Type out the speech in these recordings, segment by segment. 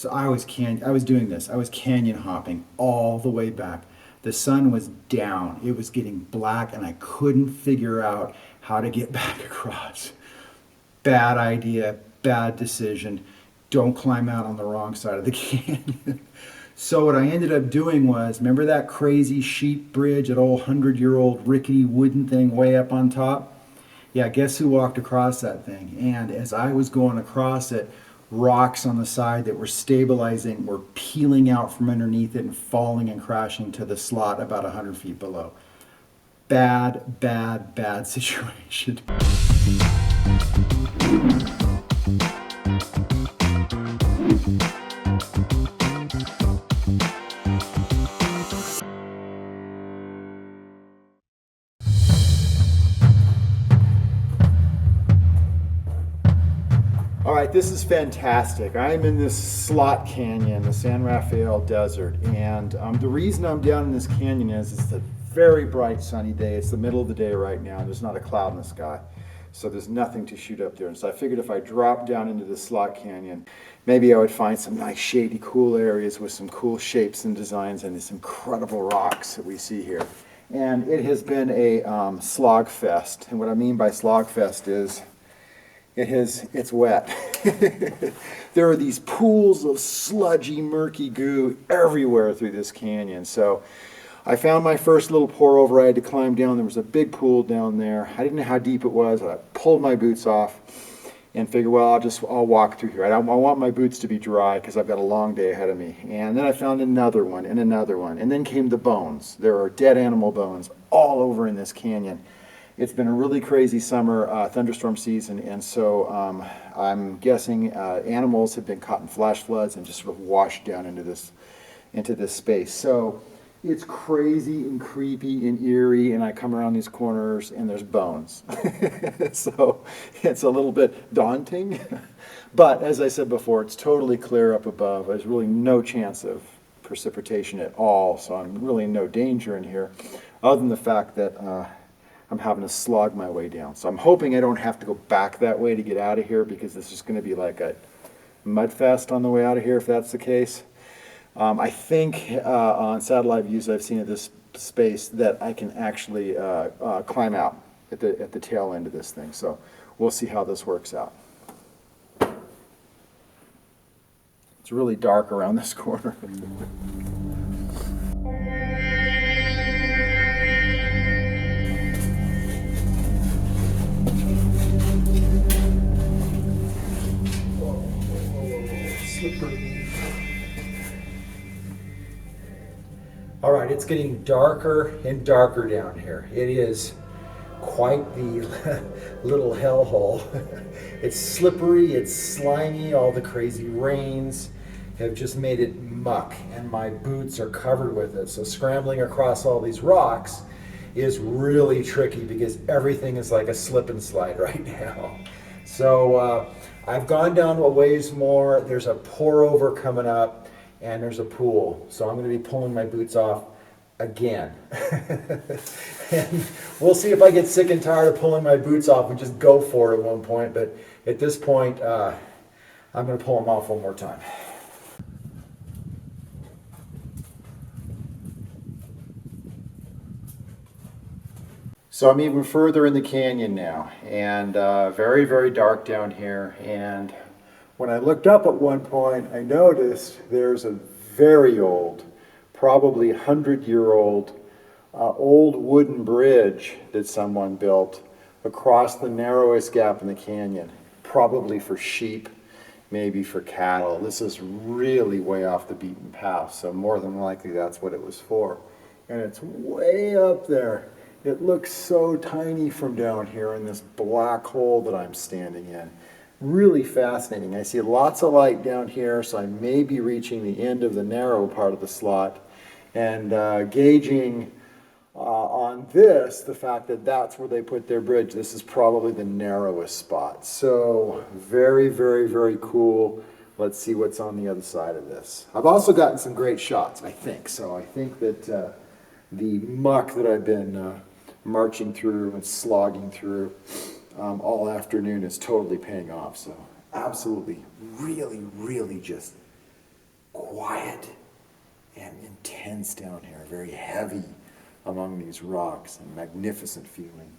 So I was doing this. I was canyon hopping all the way back. The sun was down. It was getting black, and I couldn't figure out how to get back across. Bad idea, bad decision. Don't climb out on the wrong side of the canyon. So what I ended up doing was, remember that crazy sheep bridge, that old 100-year-old rickety wooden thing way up on top? Yeah, guess who walked across that thing? And as I was going across it, rocks on the side that were stabilizing were peeling out from underneath it and falling and crashing to the slot about 100 feet below. Bad, bad, bad situation. All right, this is fantastic. I'm in this slot canyon, the San Rafael Desert, and the reason I'm down in this canyon is it's a very bright sunny day. It's the middle of the day right now, and there's not a cloud in the sky, so there's nothing to shoot up there. And so I figured if I dropped down into this slot canyon, maybe I would find some nice shady, cool areas with some cool shapes and designs and these incredible rocks that we see here. And it has been a slog fest, and what I mean by slog fest is it's wet. There are these pools of sludgy, murky goo everywhere through this canyon. So I found my first little pour over. I had to climb down. There was a big pool down there. I didn't know how deep it was. I pulled my boots off and figured, well, I'll walk through here. I want my boots to be dry because I've got a long day ahead of me. And then I found another one and another one. And then came the bones. There are dead animal bones all over in this canyon. It's been a really crazy summer thunderstorm season, and so I'm guessing animals have been caught in flash floods and just sort of washed down into this space. So it's crazy and creepy and eerie, and I come around these corners and there's bones. So it's a little bit daunting, but as I said before, it's totally clear up above. There's really no chance of precipitation at all, so I'm really in no danger in here, other than the fact that I'm having to slog my way down. So I'm hoping I don't have to go back that way to get out of here, because this is going to be like a mud fest on the way out of here if that's the case. I think on satellite views I've seen of this space that I can actually climb out at the tail end of this thing. So we'll see how this works out. It's really dark around this corner. All right, it's getting darker and darker down here. It is quite the little hellhole. It's slippery, it's slimy, all the crazy rains have just made it muck, and my boots are covered with it. So scrambling across all these rocks is really tricky because everything is like a slip and slide right now. So I've gone down a ways more. There's a pour over coming up, and there's a pool. So I'm going to be pulling my boots off again. And we'll see if I get sick and tired of pulling my boots off and just go for it at one point. But at this point, I'm going to pull them off one more time. So I'm even further in the canyon now, and very, very dark down here. And when I looked up at one point, I noticed there's a very old, probably 100-year-old, old wooden bridge that someone built across the narrowest gap in the canyon, probably for sheep, maybe for cattle. This is really way off the beaten path, so more than likely that's what it was for. And it's way up there. It looks so tiny from down here in this black hole that I'm standing in. Really fascinating. I see lots of light down here, so I may be reaching the end of the narrow part of the slot, and gauging on this, the fact that that's where they put their bridge. This is probably the narrowest spot. So very, very, very cool. Let's see what's on the other side of this. I've also gotten some great shots, I think. So I think that the muck that I've been marching through and slogging through all afternoon is totally paying off. So absolutely, really, really just quiet and intense down here, very heavy among these rocks, and magnificent feeling.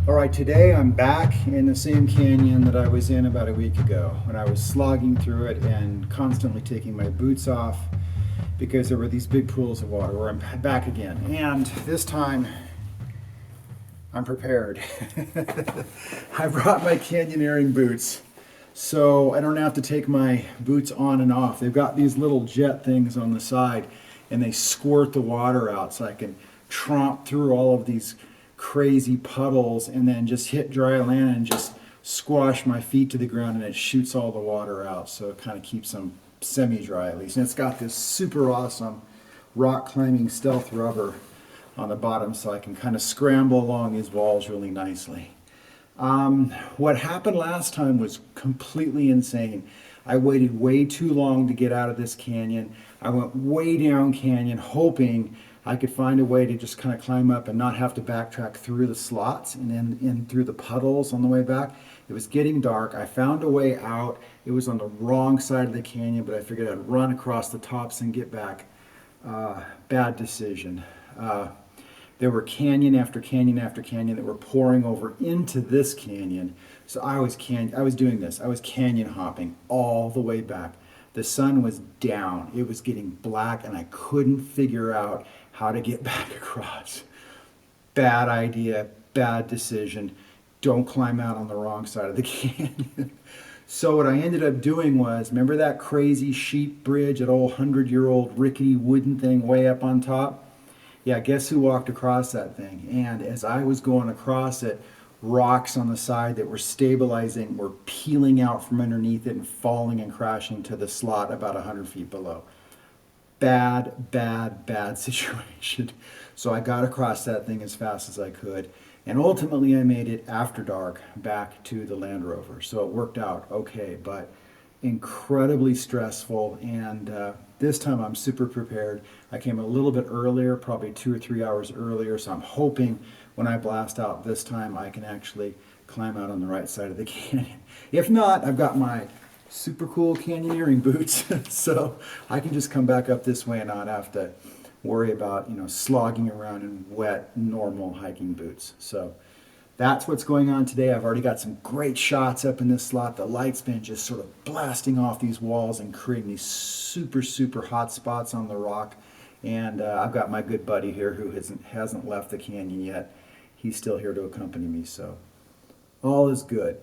All right, today I'm back in the same canyon that I was in about a week ago when I was slogging through it and constantly taking my boots off because there were these big pools of water. Where I'm back again, and this time I'm prepared. I brought my canyoneering boots, so I don't have to take my boots on and off. They've got these little jet things on the side, and they squirt the water out so I can tromp through all of these crazy puddles and then just hit dry land and just squash my feet to the ground, and it shoots all the water out, so it kind of keeps them semi-dry at least. And it's got this super awesome rock climbing stealth rubber on the bottom, so I can kind of scramble along these walls really nicely. What happened last time was completely insane. I waited way too long to get out of this canyon. I went way down canyon hoping I could find a way to just kind of climb up and not have to backtrack through the slots and then in through the puddles on the way back. It was getting dark. I found a way out. It was on the wrong side of the canyon, but I figured I'd run across the tops and get back. Bad decision. There were canyon after canyon after canyon that were pouring over into this canyon. So I was doing this. I was canyon hopping all the way back. The sun was down. It was getting black, and I couldn't figure out how to get back across. Bad idea, bad decision. Don't climb out on the wrong side of the canyon. So what I ended up doing was, remember that crazy sheep bridge, that old 100-year-old rickety wooden thing way up on top? Yeah, guess who walked across that thing? And as I was going across it, rocks on the side that were stabilizing were peeling out from underneath it and falling and crashing to the slot about 100 feet below. Bad, bad, bad situation. So I got across that thing as fast as I could. And ultimately I made it after dark back to the Land Rover. So it worked out okay, but incredibly stressful. And this time I'm super prepared. I came a little bit earlier, probably 2 or 3 hours earlier. So I'm hoping when I blast out this time, I can actually climb out on the right side of the canyon. If not, I've got my super cool canyoneering boots, so I can just come back up this way and not have to worry about, slogging around in wet, normal hiking boots. So that's what's going on today. I've already got some great shots up in this slot. The light's been just sort of blasting off these walls and creating these super, super hot spots on the rock. And I've got my good buddy here who hasn't left the canyon yet. He's still here to accompany me, so all is good.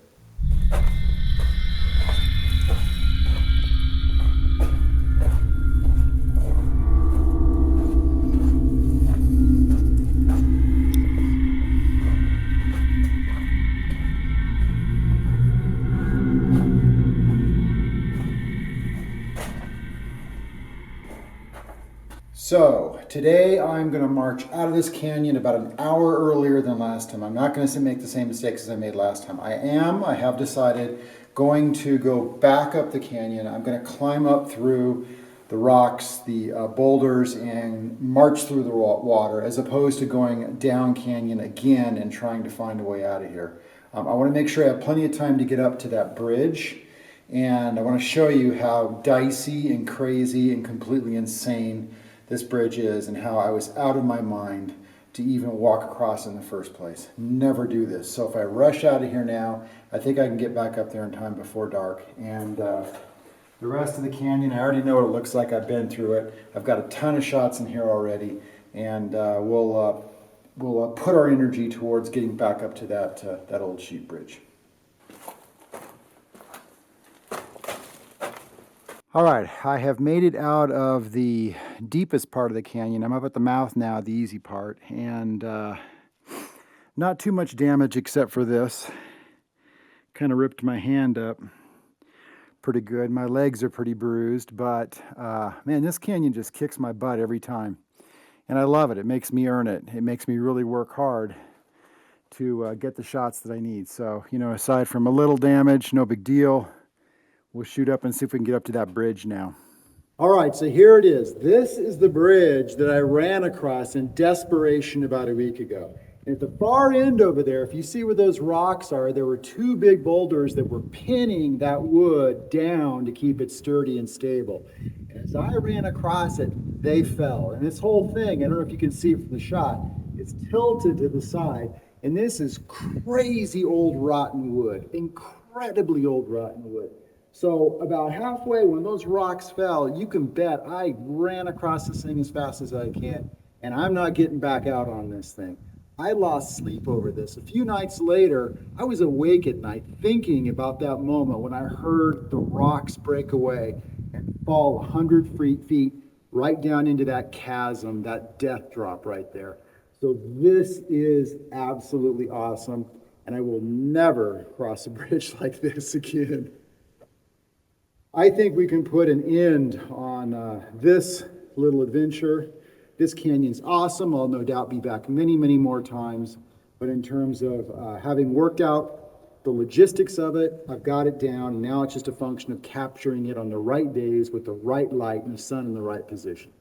So today I'm going to march out of this canyon about an hour earlier than last time. I'm not going to make the same mistakes as I made last time. I have decided, going to go back up the canyon. I'm going to climb up through the rocks, the boulders, and march through the water, as opposed to going down canyon again and trying to find a way out of here. I want to make sure I have plenty of time to get up to that bridge, and I want to show you how dicey and crazy and completely insane this bridge is, and how I was out of my mind to even walk across in the first place. Never do this. So if I rush out of here now, I think I can get back up there in time before dark. And the rest of the canyon, I already know what it looks like. I've been through it. I've got a ton of shots in here already, and we'll put our energy towards getting back up to that old sheep bridge. All right, I have made it out of the deepest part of the canyon. I'm up at the mouth now, the easy part, and not too much damage except for this. Kind of ripped my hand up pretty good. My legs are pretty bruised, but man, this canyon just kicks my butt every time. And I love it. It makes me earn it. It makes me really work hard to get the shots that I need. So, you know, aside from a little damage, no big deal. We'll shoot up and see if we can get up to that bridge now. All right, so here it is. This is the bridge that I ran across in desperation about a week ago. And at the far end over there, if you see where those rocks are, there were two big boulders that were pinning that wood down to keep it sturdy and stable. And as I ran across it, they fell. And this whole thing, I don't know if you can see it from the shot, it's tilted to the side. And this is crazy old rotten wood, incredibly old rotten wood. So about halfway when those rocks fell, you can bet I ran across this thing as fast as I can, and I'm not getting back out on this thing. I lost sleep over this. A few nights later, I was awake at night thinking about that moment when I heard the rocks break away and fall 100 feet right down into that chasm, that death drop right there. So this is absolutely awesome, and I will never cross a bridge like this again. I think we can put an end on this little adventure. This canyon's awesome. I'll no doubt be back many, many more times. But in terms of having worked out the logistics of it, I've got it down. Now it's just a function of capturing it on the right days with the right light and the sun in the right position.